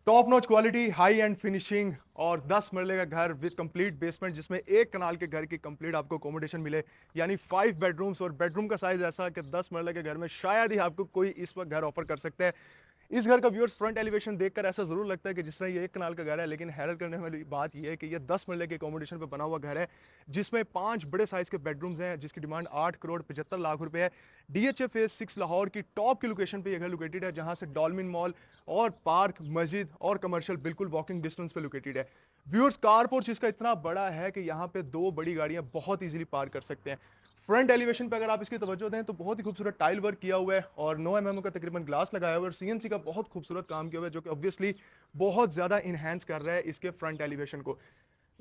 Top notch quality, high and finishing और 10 मरले का घर विद कंप्लीट बेसमेंट जिसमें एक कनाल के घर की कंप्लीट आपको अकोमोडेशन मिले, यानी 5 बेडरूम्स। और बेडरूम का साइज ऐसा कि 10 मरले के घर में शायद ही आपको कोई इस वक्त घर ऑफर कर सकता है। इस घर का व्यूअर्स फ्रंट एलिवेशन देखकर ऐसा जरूर लगता है कि जिस तरह ये एक कनाल का घर है, लेकिन हैरत करने वाली बात यह है कि ये 10 मरले के अकोमोडेशन पे बना हुआ घर है जिसमें 5 बड़े साइज के बेडरूम्स हैं, जिसकी डिमांड 8 करोड़ 75 लाख रुपए है। डीएचए फेज 6 लाहौर की टॉप की लोकेशन पे ये घर लोकेटेड है, जहां से डॉल्मिन मॉल और पार्क, मस्जिद और कमर्शियल बिल्कुल वॉकिंग डिस्टेंस पे लोकेटेड है। व्यूअर्स, कारपोर्च इसका इतना बड़ा है कि यहाँ पे 2 बड़ी गाड़ियां बहुत इजीली पार्क कर सकते हैं। फ्रंट एलिवेशन पे अगर आप इसकी तवज्जो दें तो बहुत ही खूबसूरत टाइल वर्क किया हुआ है और 9 mm का तकरीबन ग्लास लगाया हुआ है और सीएनसी का बहुत खूबसूरत काम किया हुआ है, जो कि ऑब्वियसली बहुत ज्यादा इनहेंस कर रहा है इसके फ्रंट एलिवेशन को।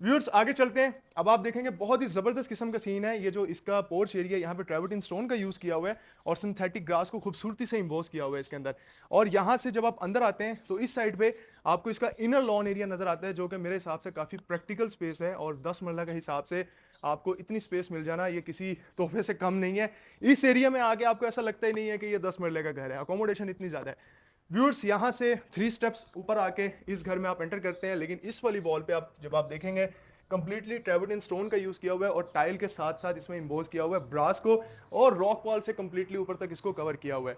व्यूअर्स, आगे चलते हैं। अब आप देखेंगे बहुत ही जबरदस्त किस्म का सीन है। ये जो इसका पोर्च एरिया, यहाँ पे ट्रेवर्टिन स्टोन का यूज किया हुआ है और सिंथेटिक ग्रास को खूबसूरती से इम्बोस किया हुआ है इसके अंदर। और यहाँ से जब आप अंदर आते हैं तो इस साइड पे आपको इसका इनर लॉन एरिया नजर आता है, जो कि मेरे हिसाब से काफी प्रैक्टिकल स्पेस है और 10 मरला के हिसाब से आपको इतनी स्पेस मिल जाना ये किसी तोहफे से कम नहीं है। इस एरिया में आके आपको ऐसा लगता ही नहीं है कि ये 10 मरले का घर है, अकोमोडेशन इतनी ज्यादा है। व्यूअर्स, यहाँ से 3 स्टेप्स ऊपर आके इस घर में आप एंटर करते हैं, लेकिन इस वाली वॉल पे आप जब आप देखेंगे कंप्लीटली ट्रेवर्टिन स्टोन का यूज किया हुआ है और टाइल के साथ साथ इसमें इम्बोज किया हुआ है ब्रास को, और रॉक वॉल से कंप्लीटली ऊपर तक इसको कवर किया हुआ है।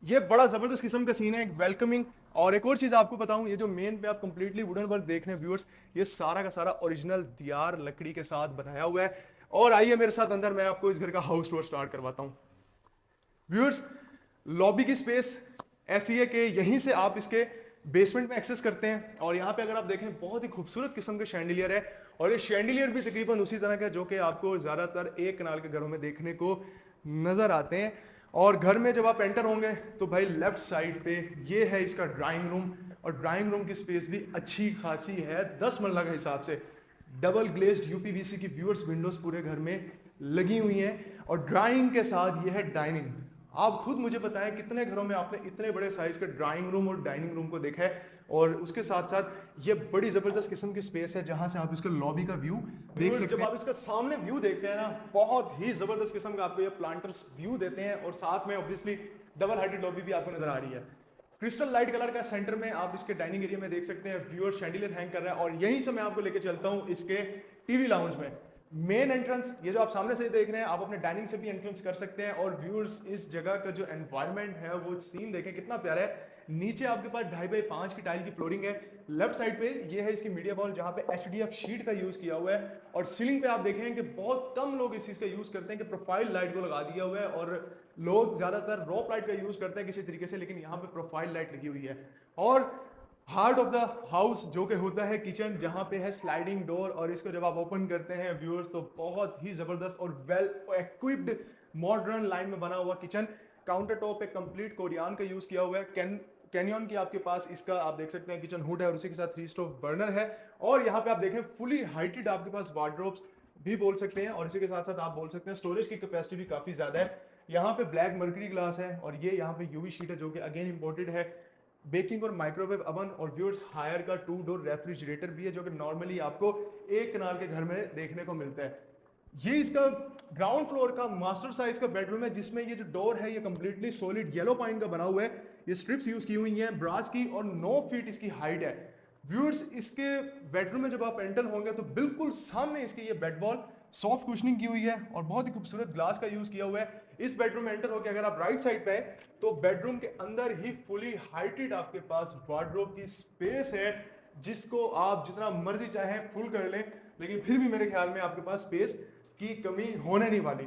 ये बड़ा जबरदस्त किस्म का सीन है, एक वेलकमिंग। और एक और चीज आपको बताऊं, ये जो मेन पे आप कंप्लीटली वुडन वर्क देख रहे हैं व्यूअर्स, ये सारा का सारा ओरिजिनल दियार लकड़ी के साथ बनाया हुआ है। और आइए मेरे साथ अंदर, मैं आपको इस घर का हाउस टूर स्टार्ट करवाता हूँ। व्यूअर्स, लॉबी की स्पेस ऐसी है कि यहीं से आप इसके बेसमेंट में एक्सेस करते हैं और यहाँ पे अगर आप देखें बहुत ही खूबसूरत किस्म के शैंडिलियर है और ये शैंडिलियर भी तकरीबन उसी तरह का जो कि आपको ज़्यादातर एक कनाल के घरों में देखने को नज़र आते हैं। और घर में जब आप एंटर होंगे तो भाई लेफ्ट साइड पे ये है इसका ड्राइंग रूम, और ड्राइंग रूम की स्पेस भी अच्छी खासी है 10 मरला के हिसाब से। डबल ग्लेज्ड यूपीवीसी की व्यूअर्स विंडोज पूरे घर में लगी हुई हैं और ड्राइंग के साथ ये है डाइनिंग। आप खुद मुझे बताएं कितने घरों में आपने इतने बड़े साइज के ड्राइंग रूम और डाइनिंग रूम को देखा है। और उसके साथ साथ ये बड़ी जबरदस्त किस्म की स्पेस है जहां से आप इसके लॉबी का व्यू देख सकते हैं। जब आप इसका सामने व्यू देखते हैं ना, बहुत ही जबरदस्त किस्म का आपको ये प्लांटर्स व्यू देते हैं और साथ में ऑब्वियसली डबल हाइटेड लॉबी भी आपको नजर आ रही है। क्रिस्टल लाइट कलर का सेंटर में आप इसके डाइनिंग एरिया में देख सकते हैं व्यूअर शैंडिलियर हैंग कर रहा है और यहीं से मैं आपको लेके चलता हूं इसके टीवी लाउंज में। मेन एंट्रेंस ये जो आप सामने से देख रहे हैं, आप अपने डाइनिंग से भी एंट्रेंस कर सकते हैं। और व्यूअर्स, इस जगह का जो एनवायरनमेंट है, वो सीन देखें कितना प्यारा है। नीचे आपके पास 2.5 बाई 5 की टाइल की फ्लोरिंग है। लेफ्ट साइड पे ये है इसकी मीडिया वॉल जहां पे एचडीएफ शीट का यूज किया हुआ है। और सीलिंग पे आप देखेंगे कि बहुत कम लोग इस चीज का यूज करते हैं कि प्रोफाइल लाइट को लगा दिया हुआ है, और लोग ज्यादातर रॉप लाइट का यूज करते हैं किसी तरीके से, लेकिन यहाँ पे प्रोफाइल लाइट लगी हुई है। और हार्ट ऑफ द हाउस जो कि होता है किचन, जहां पे है स्लाइडिंग डोर, और इसको जब आप ओपन करते हैं व्यूअर्स तो बहुत ही जबरदस्त और वेल इक्विप्ड मॉडर्न लाइन में बना हुआ किचन। काउंटर टॉप पे कंप्लीट कोरियान का यूज किया हुआ है। कैनियन की आपके पास इसका आप देख सकते हैं किचन हुड है और उसी के साथ 3 स्टोव बर्नर है। और यहाँ पे आप देखें फुली हाइटेड आपके पास वार्डरोब्स भी बोल सकते हैं, और इसी के साथ साथ आप बोल सकते हैं स्टोरेज की कैपेसिटी भी काफी ज्यादा है। यहाँ पे ब्लैक मर्करी ग्लास है और ये यहाँ पे यूवी शीट है जो कि अगेन इंपोर्टेड है। बेकिंग और माइक्रोवेव अवन और व्यूअर्स हायर का 2 डोर रेफ्रिजरेटर भी है जो कि नॉर्मली आपको एक कनाल के घर में देखने को मिलता है। ये इसका ग्राउंड फ्लोर का मास्टर साइज का बेडरूम है, जिसमें ये जो डोर है ये कंप्लीटली सॉलिड येलो पाइन का बना हुआ है। ये स्ट्रिप्स यूज की हुई हैं ब्रास की और 9 फीट इसकी हाइट है। व्यूअर्स, इसके बेडरूम में जब आप एंटर होंगे तो बिल्कुल सामने इसकी ये बेड वॉल सॉफ्ट कुशनिंग की हुई है और बहुत ही खूबसूरत ग्लास का यूज किया हुआ है। इस बेडरूम में एंटर होकर अगर आप राइट साइड पे है तो बेडरूम के अंदर ही फुली हाइटेड आपके पास वार्डरोब की स्पेस है, जिसको आप जितना मर्जी चाहे फुल कर लें, लेकिन फिर भी मेरे ख्याल में आपके पास स्पेस की कमी होने नहीं वाली।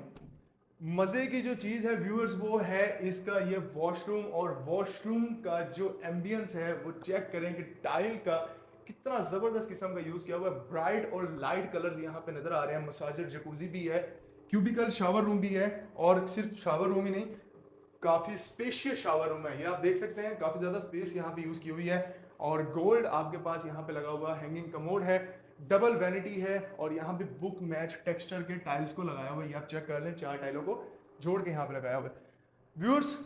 मजे की जो चीज है व्यूअर्स वो है इसका ये वॉशरूम, और वॉशरूम का जो एम्बियंस है वो चेक करें कि टाइल का कितना जबरदस्त किस्म का यूज किया हुआ है। ब्राइट और लाइट कलर्स यहाँ पे नजर आ रहे हैं। मसाजर जकूजी भी है, क्यूबिकल शावर रूम भी है, और सिर्फ शावर रूम ही नहीं, काफी स्पेशियस शावर रूम है। ये आप देख सकते हैं काफी ज्यादा स्पेस यहाँ पे यूज की हुई है। और गोल्ड आपके पास यहाँ पे लगा हुआ हैंगिंग कमोड है, डबल वैनिटी है, और यहाँ पे बुक मैच टेक्सचर के टाइल्स को लगाया हुआ है। ये आप चेक कर लें, 4 टाइलों को जोड़ के यहाँ पे लगाया हुआ है। व्यूअर्स,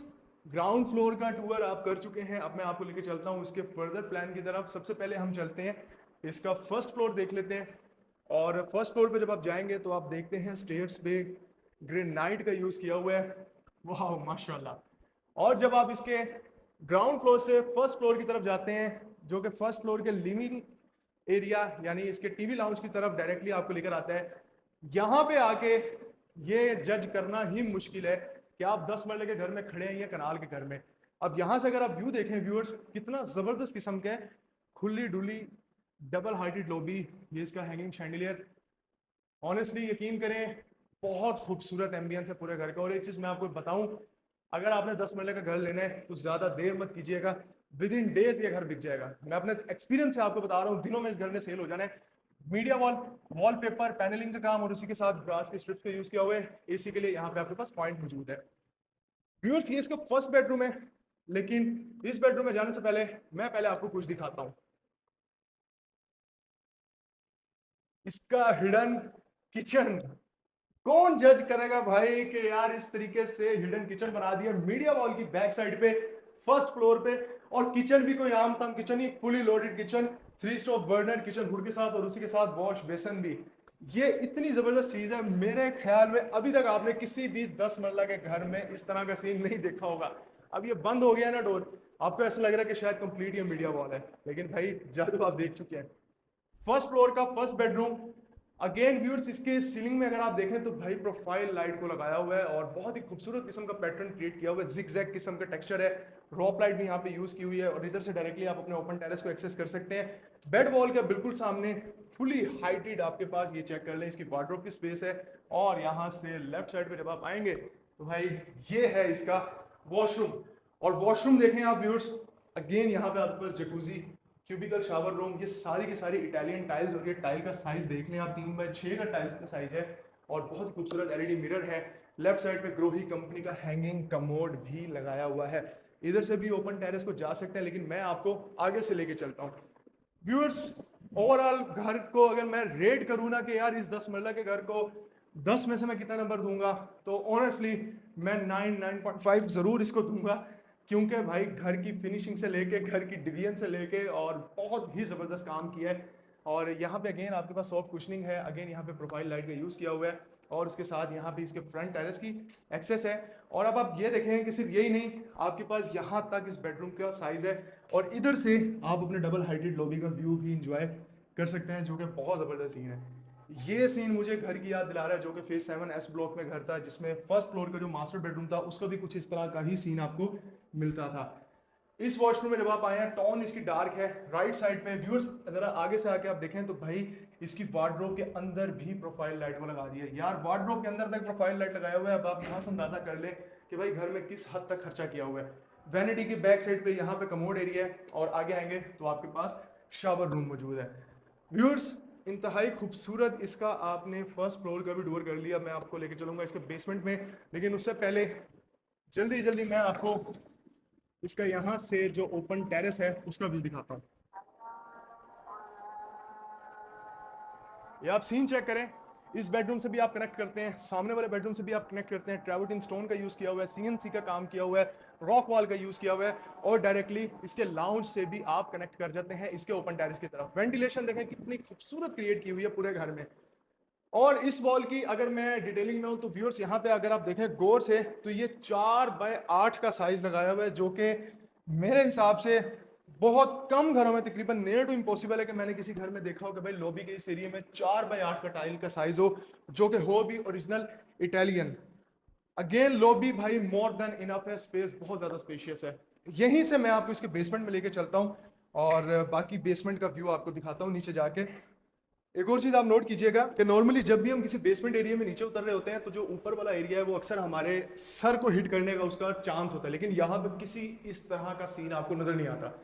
ग्राउंड फ्लोर का टूर आप कर चुके हैं, अब मैं आपको लेके चलता हूँ इसके फर्दर प्लान की तरफ। सबसे पहले हम चलते हैं इसका फर्स्ट फ्लोर देख लेते हैं। और फर्स्ट फ्लोर पे जब आप जाएंगे तो आप देखते हैं स्टेयर्स पे ग्रेनाइट का यूज किया हुआ है। वाह माशाल्लाह। और जब आप इसके ग्राउंड फ्लोर से फर्स्ट फ्लोर की तरफ जाते हैं जो कि फर्स्ट फ्लोर के लिविंग एरिया यानी इसके टीवी लाउंज की तरफ डायरेक्टली आपको लेकर आता है। यहाँ पे आके ये जज करना ही मुश्किल है कि आप 10 मरले के घर में खड़े हैं या कनाल के घर में। अब यहाँ से अगर आप व्यू देखें व्यूअर्स, कितना जबरदस्त किस्म का है, खुली डुली डबल हाइटेड लॉबी, ये इसका हैंगिंग शैंडिलियर। ऑनेस्टली यकीन करें बहुत खूबसूरत एम्बियंस है पूरे घर का। और एक चीज मैं आपको बताऊं, अगर आपने 10 मरले का घर लेना है तो ज्यादा देर मत कीजिएगा, विद इन डेज ये घर बिक जाएगा। मैं अपने एक्सपीरियंस से आपको बता रहा हूँ, दिनों में इस घर में सेल हो जाना है। मीडिया वॉल, वॉलपेपर, पैनलिंग का काम और उसी के साथ ग्रास के स्ट्रिप्स का यूज किया हुआ है। एसी के लिए यहाँ पे आपके पास पॉइंट मौजूद है। व्यूअर्स ये इसका फर्स्ट बेडरूम है, लेकिन इस बेडरूम में जाने से पहले मैं पहले आपको कुछ दिखाता हूँ। इसका हिडन किचन। कौन जज करेगा भाई कि यार इस तरीके से हिडन किचन बना दिया मीडिया वॉल की बैक साइड पे फर्स्ट फ्लोर पे। और किचन भी कोई आम ताम किचन ही, fully loaded kitchen, 3 stove burner kitchen hood के साथ और उसी के साथ वॉश बेसन भी। ये इतनी जबरदस्त चीज है, मेरे ख्याल में अभी तक आपने किसी भी 10 मरला के घर में इस तरह का सीन नहीं देखा होगा। अब ये बंद हो गया ना डोर, आपको ऐसा लग रहा है कि शायद कंप्लीट ये मीडिया वॉल है, लेकिन भाई जादू आप देख चुके हैं। फर्स्ट फ्लोर का फर्स्ट बेडरूम। अगेन व्यूअर्स इसके सीलिंग में अगर आप देखें तो भाई प्रोफाइल लाइट को लगाया हुआ है और बहुत ही खूबसूरत किस्म का पैटर्न क्रिएट किया हुआ है। जिग-जैग किस्म का टेक्सचर है, रॉप लाइट भी यहाँ पे यूज की हुई है और इधर से डायरेक्टली आप अपने ओपन टेरेस को एक्सेस कर सकते हैं। बेड वॉल के बिल्कुल सामने फुली हाइटेड आपके पास, ये चेक कर लें, इसकी वार्डरोब की स्पेस है। और यहाँ से लेफ्ट साइड पे जब आप आएंगे तो भाई ये है इसका वॉशरूम। और वॉशरूम देखें आप व्यूअर्स, अगेन यहाँ पे आपके पास जकूजी, क्यूबिकल शावर रूम, ये सारी की सारी इटालियन टाइल्स। और ये टाइल का साइज देख लें आप, 3x6 का टाइल का साइज है और बहुत ही खूबसूरत एलईडी मिरर है। लेफ्ट साइड पे ग्रोही कंपनी का हैंगिंग कमोड भी लगाया हुआ है। इधर से भी ओपन टेरेस को जा सकते हैं, लेकिन मैं आपको आगे से लेके चलता हूँ। व्यूअर्स ओवरऑल घर को अगर मैं रेट करूँ ना कि यार इस 10 मरला के घर को 10 में से मैं कितना नंबर दूंगा, तो ऑनेस्टली मैं 9.5 जरूर इसको दूंगा। क्योंकि भाई घर की फिनिशिंग से लेके, घर की डिवीजन से लेके और बहुत ही ज़बरदस्त काम किया है। और यहाँ पे अगेन आपके पास सॉफ्ट कुशनिंग है, अगेन यहाँ पे प्रोफाइल लाइट का यूज़ किया हुआ है और उसके साथ यहाँ पे इसके फ्रंट टेरेस की एक्सेस है। और अब आप ये देखें कि सिर्फ यही नहीं, आपके पास यहाँ तक इस बेडरूम का साइज़ है और इधर से आप अपने डबल हाइटेड लॉबी का व्यू भी इंजॉय कर सकते हैं, जो कि बहुत ज़बरदस्त सीन है। ये सीन मुझे घर की याद दिला रहा है, जो कि फेज 7S ब्लॉक में घर था, जिसमें फर्स्ट फ्लोर का जो मास्टर बेडरूम था उसका भी कुछ इस तरह का ही सीन आपको मिलता था। इस वॉशरूम में जब आप आए हैं, टोन इसकी डार्क है। राइट साइड पे व्यूअर्स जरा आगे से आके आप देखें तो भाई इसकी वार्डरोब के अंदर भी प्रोफाइल लाइट को लगा दी है। यार वार्डरोब के अंदर तक प्रोफाइल लाइट लगाया हुआ है। अब आप यहाँ से अंदाजा कर ले कि भाई घर में किस हद तक खर्चा किया हुआ है। वैनिटी की बैक साइड पे यहाँ पे कमोड एरिया है और आगे आएंगे तो आपके पास शावर रूम मौजूद है। व्यूअर्स इंतहाई खूबसूरत इसका आपने फर्स्ट फ्लोर का भी डोर कर लिया। मैं आपको लेके चलूंगा इसके बेसमेंट में, लेकिन उससे पहले जल्दी जल्दी मैं आपको इसका यहाँ से जो ओपन टेरेस है उसका व्यू दिखाता हूँ। ये आप सीन चेक करें, इस बेडरूम से भी आप कनेक्ट करते हैं, सामने वाले बेडरूम से भी आप कनेक्ट करते हैं। ट्रेवरटिन स्टोन का यूज किया हुआ है, सीएनसी का काम किया हुआ है, रॉक वॉल का यूज किया हुआ है और डायरेक्टली इसके लाउंज से भी आप कनेक्ट कर जाते हैं इसके ओपन टेरेस की तरफ। वेंटिलेशन देखें कितनी खूबसूरत क्रिएट की हुई है पूरे घर में। और इस वॉल की अगर मैं डिटेलिंग में हूं तो व्यूअर्स यहाँ पे अगर आप देखें गौर से तो ये 4x8 का साइज लगाया हुआ है, जो कि मेरे हिसाब से बहुत कम घरों में, तकरीबन नियर टू इम्पॉसिबल है कि मैंने किसी घर में देखा हो कि भाई लॉबी के इस एरिया में 4x8 का टाइल का साइज हो, जो कि हो भी ओरिजिनल इटालियन। अगेन लॉबी भाई मोर देन इनफ है, स्पेस बहुत ज्यादा स्पेशियस है। यहीं से मैं आपको इसके बेसमेंट में लेके चलता हूँ और बाकी बेसमेंट का व्यू आपको दिखाता हूँ नीचे जाके। एक और चीज आप नोट कीजिएगा कि नॉर्मली जब भी हम किसी बेसमेंट एरिया में नीचे उतर रहे होते हैं तो जो ऊपर वाला एरिया है वो अक्सर हमारे सर को हिट करने का उसका चांस होता है, लेकिन यहाँ पे किसी इस तरह का सीन आपको नजर नहीं आता।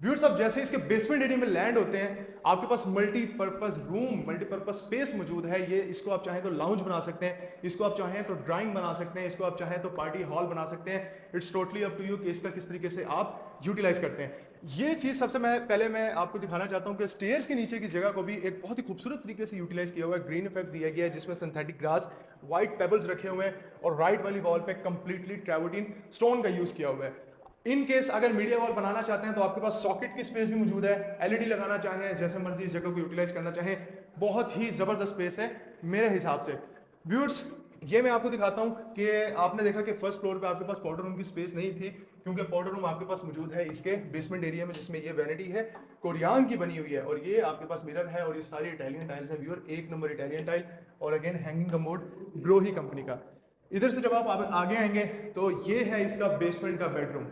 व्यूअर्स अब जैसे इसके बेसमेंट एरिया में लैंड होते हैं, आपके पास मल्टीपर्पज रूम, मल्टीपर्पज स्पेस मौजूद है। ये इसको आप चाहें तो लाउंज बना सकते हैं, इसको आप चाहें तो ड्राइंग बना सकते हैं, इसको आप चाहें तो पार्टी हॉल बना सकते हैं। It's totally up to you कि इसका किस तरीके से आप यूटिलाइज करते हैं। ये चीज सबसे पहले मैं आपको दिखाना चाहता हूँ कि स्टेयर्स के नीचे की जगह को भी एक बहुत ही खूबसूरत तरीके से यूटिलाइज किया हुआ है। ग्रीन इफेक्ट दिया गया है जिसमें सिंथेटिक ग्रास, व्हाइट पेबल्स रखे हुए हैं और राइट वाली वॉल पे कंप्लीटली ट्रेवरटिन स्टोन का यूज किया हुआ है। इन केस अगर मीडिया वॉल बनाना चाहते हैं तो आपके पास सॉकेट की स्पेस भी मौजूद है। एलईडी लगाना चाहें, जैसे मर्जी इस जगह को यूटिलाइज करना चाहें, बहुत ही जबरदस्त स्पेस है मेरे हिसाब से। व्यूअर्स ये मैं आपको दिखाता हूँ कि आपने देखा कि फर्स्ट फ्लोर पे आपके पास पाउडर रूम की स्पेस नहीं थी, क्योंकि पाउडर रूम आपके पास मौजूद है इसके बेसमेंट एरिया में, जिसमें ये वैनिटी है कोरियान की बनी हुई है, और ये आपके पास मिरर है, और ये सारी इटालियन टाइल्स है व्यूअर, एक नंबर इटालियन टाइल, और अगेन हैंगिंग कमोड ग्रोही कंपनी का। इधर से जब आप आगे आएंगे तो ये है इसका बेसमेंट का बेडरूम।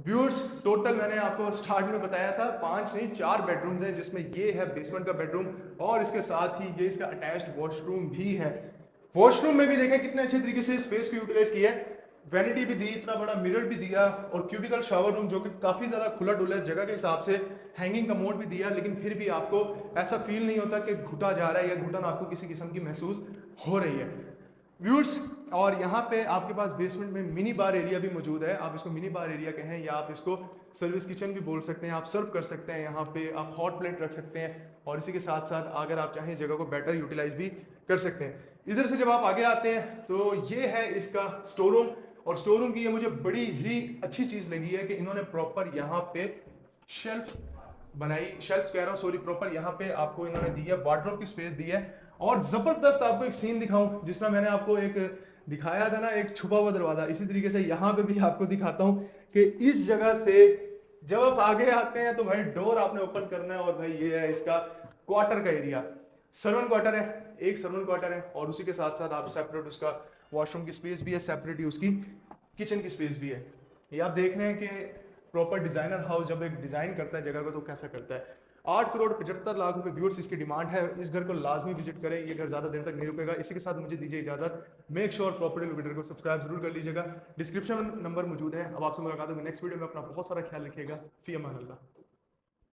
व्यूअर्स टोटल मैंने आपको स्टार्ट में बताया था 5 नहीं 4 बेडरूम्स हैं, जिसमें ये है बेसमेंट का बेडरूम, और इसके साथ ही ये इसका अटैच्ड वॉशरूम भी है। वॉशरूम में भी देखें कितने अच्छे तरीके से स्पेस को यूटिलाइज किया है, वैनिटी भी दी, इतना बड़ा मिरर भी दिया, और क्यूबिकल शावर रूम जो कि काफी ज्यादा खुला डुला जगह के हिसाब से, हैंगिंग कमोड भी दिया, लेकिन फिर भी आपको ऐसा फील नहीं होता कि घुटा जा रहा है या घुटन आपको किसी किस्म की महसूस हो रही है व्यूअर्स। और यहाँ पे आपके पास बेसमेंट में मिनी बार एरिया भी मौजूद है, आप इसको मिनी बार एरिया कहें या आप इसको सर्विस किचन भी बोल सकते हैं, आप सर्व कर सकते हैं, यहाँ पे आप हॉट प्लेट रख सकते हैं, और इसी के साथ साथ अगर आप चाहें जगह को बेटर यूटिलाइज भी कर सकते हैं। इधर से जब आप आगे आते हैं तो ये है इसका स्टोर रूम, और स्टोर रूम की ये मुझे बड़ी ही अच्छी चीज़ लगी है कि इन्होंने प्रॉपर यहाँ पे शेल्फ बनाई, शेल्फ कह रहा हूँ सॉरी, प्रॉपर यहाँ पे आपको इन्होंने दी है, वार्डरोब की स्पेस दी है। और जबरदस्त आपको एक सीन दिखाऊं, जिस तरह मैंने आपको एक दिखाया था ना एक छुपा हुआ दरवाजा, इसी तरीके से यहाँ पे भी आपको दिखाता हूँ कि इस जगह से जब आप आगे आते हैं तो भाई डोर आपने ओपन करना है, और भाई ये है इसका क्वार्टर का एरिया, सर्वेंट क्वार्टर है, एक सर्वेंट क्वार्टर है, और उसी के साथ साथ आप सेपरेट उसका वॉशरूम की स्पेस भी है, सेपरेट ही उसकी किचन की स्पेस भी है। ये आप देख रहे हैं कि प्रॉपर डिजाइनर हाउस जब एक डिजाइन करता है जगह को तो कैसा करता है। 8 करोड़ 75 लाख रुपए व्यूअर्स इसकी डिमांड है, इस घर को लाजमी विजिट करें, ये घर ज़्यादा देर तक नहीं रुकेगा। इसी के साथ मुझे दीजिए इजाजत, मेक श्योर प्रॉपर्टी लोकेटर को सब्सक्राइब जरूर कर लीजिएगा, डिस्क्रिप्शन नंबर मौजूद है। अब आपसे मुलाकात होगी नेक्स्ट वीडियो में, अपना बहुत सारा ख्याल रखिएगा, फी अमान अल्लाह।